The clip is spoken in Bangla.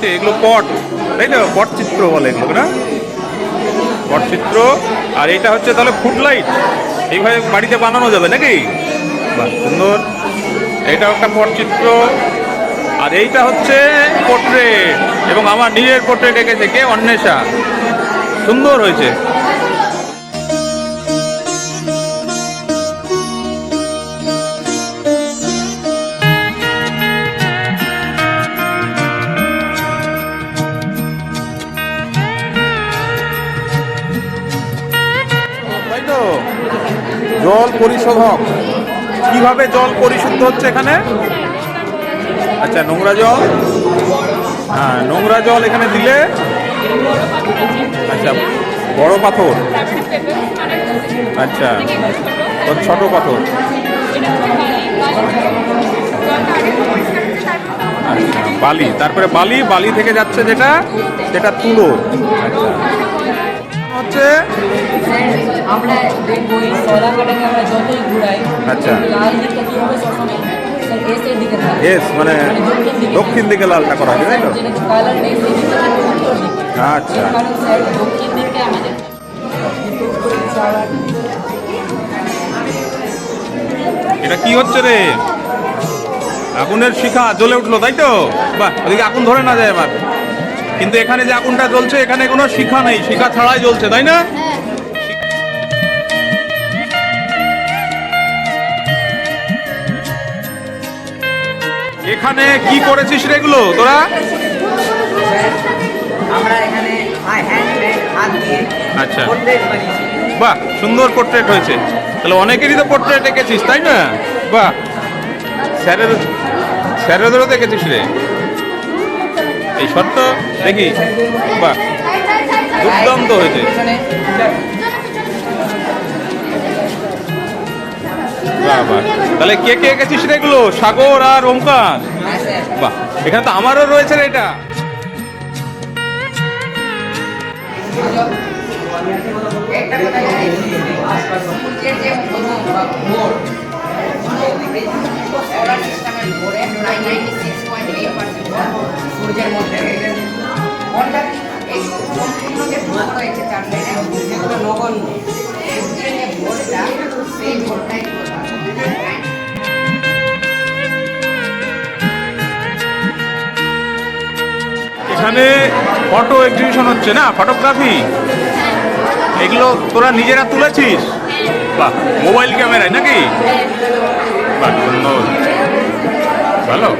হচ্ছে এগুলো পট, তাই তো? পটচিত্র বলে এগুলো না, পটচিত্র। আর এটা হচ্ছে তাহলে ফুটলাইট, এইভাবে বাড়িতে বানানো যাবে নাকি? বাহ, সুন্দর। এইটাও একটা পটচিত্র। আর এইটা হচ্ছে পোর্ট্রেট, এবং আমার নিজের পোর্ট্রেট এঁকেছে কে? অন্বেষা। সুন্দর হয়েছে। তাই তো, জল পরিশোধক। কিভাবে জল পরিশুদ্ধ হচ্ছে এখানে? আচ্ছা, নোংরা জল, হ্যাঁ নোংরা জল এখানে দিলে, আচ্ছা বড় পাথর, আচ্ছা ছোট পাথর, আচ্ছা বালি, তারপরে বালি, বালি থেকে যাচ্ছে যেটা, সেটা তুলো। আচ্ছা হচ্ছে, আমরা দেখবো এই সদা কাটাকে আমরা যতই ঘুরাই, আচ্ছা লাল দিকটা কি হবে সবসময় স্যার এস এর দিকে থাকে। এস মানে দক্ষিণ দিকে লালটা করা হয়, তাই তো? যেটা কালার নেই সেই দিকটা থাকে উত্তর দিকে। আচ্ছা, কারণ স্যার দক্ষিণ দিকে আমাদের এটা কি হচ্ছে রে? আগুনের শিখা জ্বলে উঠলো, তাই তো? বাহ, ওদিকে আগুন ধরে না যায় আমার। কিন্তু এখানে যে আগুনটা জ্বলছে, এখানে কোনো শিখা নেই, শিখা ছাড়াই জ্বলছে, তাই না? এখানে কি করেছিস রে এগুলো তোরা? আমরা এখানে হাত দিয়ে আচ্ছা, পোর্ট্রেট বানিয়েছি। বাহ, সুন্দর পোর্ট্রেট হয়েছে। তাহলে অনেকেরই তো পোর্ট্রেট এঁকেছিস, তাই না? বাহ, স্যারের স্যারেদেরও দেখেছিস রে? এই শর্ত দেখি, বাহ দুর্দান্ত হয়েছে। বাহ বাহ, তাহলে কে কে এঁকেছিস রে এগুলো? সাগর আর ওমকার। বাহ, এখানে তো আমারও রয়েছে রে এটা। একটা কথা জানি, সূর্যের যে মোড় সোলার সিস্টেমের মোড়ে প্রায় 96.8% সূর্যের মধ্যে কোনটা এই সম্পূর্ণ যে ভাগ হয়েছে চার সাইডে, যেগুলো নগণ্য, সূর্যের যে মোড়টা সেই মোড়টাই এখানে ফটো এক্সিবিশন হচ্ছে না, ফটোগ্রাফি। এগুলো তোরা নিজেরা তুলেছিস? বাহ, মোবাইল ক্যামেরায় নাকি? বাহ, সুন্দর, ভালো।